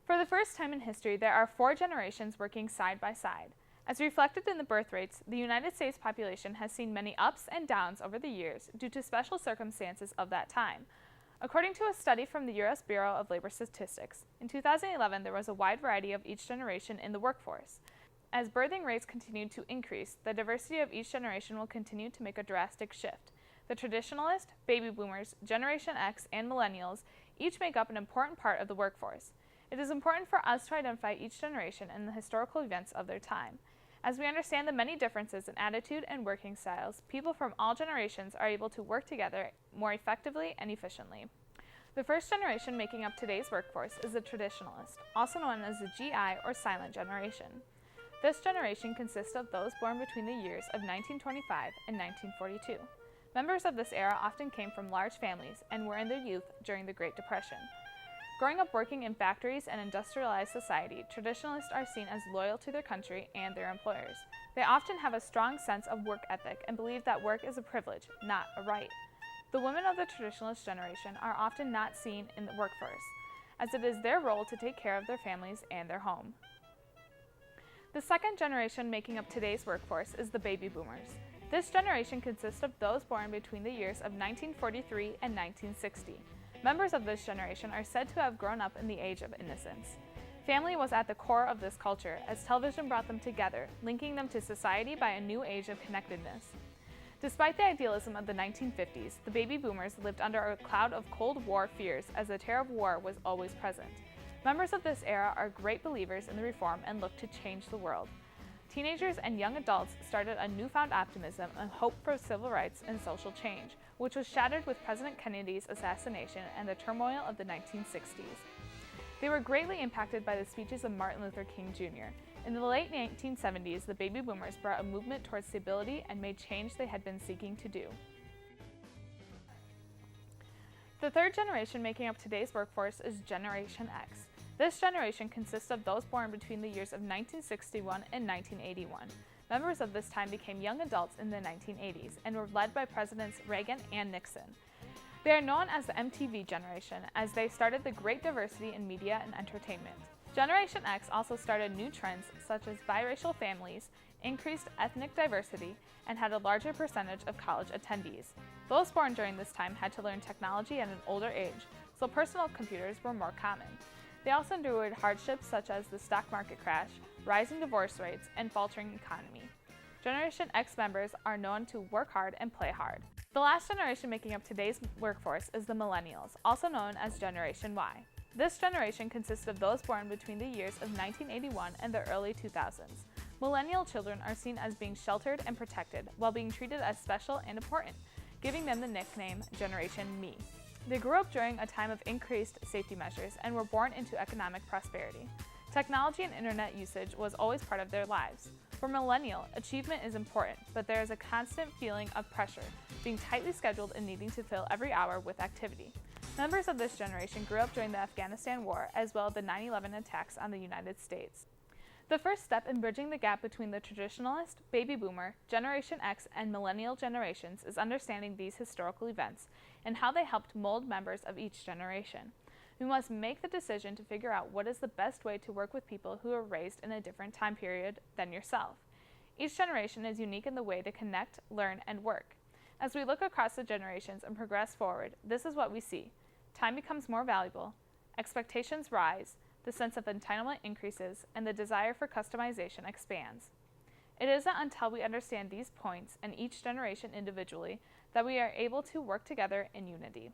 For the first time in history, there are 4 generations working side by side. As reflected in the birth rates, the United States population has seen many ups and downs over the years due to special circumstances of that time. According to a study from the U.S. Bureau of Labor Statistics, in 2011 there was a wide variety of each generation in the workforce. As birthing rates continue to increase, the diversity of each generation will continue to make a drastic shift. The traditionalist, baby boomers, Generation X, and millennials each make up an important part of the workforce. It is important for us to identify each generation and the historical events of their time. As we understand the many differences in attitude and working styles, people from all generations are able to work together more effectively and efficiently. The first generation making up today's workforce is the traditionalist, also known as the GI or silent generation. This generation consists of those born between the years of 1925 and 1942. Members of this era often came from large families and were in their youth during the Great Depression. Growing up working in factories and industrialized society, traditionalists are seen as loyal to their country and their employers. They often have a strong sense of work ethic and believe that work is a privilege, not a right. The women of the traditionalist generation are often not seen in the workforce, as it is their role to take care of their families and their home. The second generation making up today's workforce is the baby boomers. This generation consists of those born between the years of 1943 and 1960. Members of this generation are said to have grown up in the age of innocence. Family was at the core of this culture, as television brought them together, linking them to society by a new age of connectedness. Despite the idealism of the 1950s, the baby boomers lived under a cloud of Cold War fears, as the terror of war was always present. Members of this era are great believers in the reform and look to change the world. Teenagers and young adults started a newfound optimism and hope for civil rights and social change, which was shattered with President Kennedy's assassination and the turmoil of the 1960s. They were greatly impacted by the speeches of Martin Luther King Jr. In the late 1970s, the baby boomers brought a movement towards stability and made change they had been seeking to do. The third generation making up today's workforce is Generation X. This generation consists of those born between the years of 1961 and 1981. Members of this time became young adults in the 1980s and were led by Presidents Reagan and Nixon. They are known as the MTV generation, as they started the great diversity in media and entertainment. Generation X also started new trends such as biracial families, increased ethnic diversity, and had a larger percentage of college attendees. Those born during this time had to learn technology at an older age, so personal computers were more common. They also endured hardships such as the stock market crash, rising divorce rates, and faltering economy. Generation X members are known to work hard and play hard. The last generation making up today's workforce is the millennials, also known as Generation Y. This generation consists of those born between the years of 1981 and the early 2000s. Millennial children are seen as being sheltered and protected, while being treated as special and important, giving them the nickname Generation Me. They grew up during a time of increased safety measures and were born into economic prosperity. Technology and internet usage was always part of their lives. For millennial, achievement is important, but there is a constant feeling of pressure, being tightly scheduled and needing to fill every hour with activity. Members of this generation grew up during the Afghanistan War, as well as the 9/11 attacks on the United States. The first step in bridging the gap between the traditionalist, baby boomer, Generation X, and millennial generations is understanding these historical events and how they helped mold members of each generation. We must make the decision to figure out what is the best way to work with people who were raised in a different time period than yourself. Each generation is unique in the way they connect, learn, and work. As we look across the generations and progress forward, this is what we see. Time becomes more valuable, expectations rise, the sense of entitlement increases, and the desire for customization expands. It isn't until we understand these points and each generation individually that we are able to work together in unity.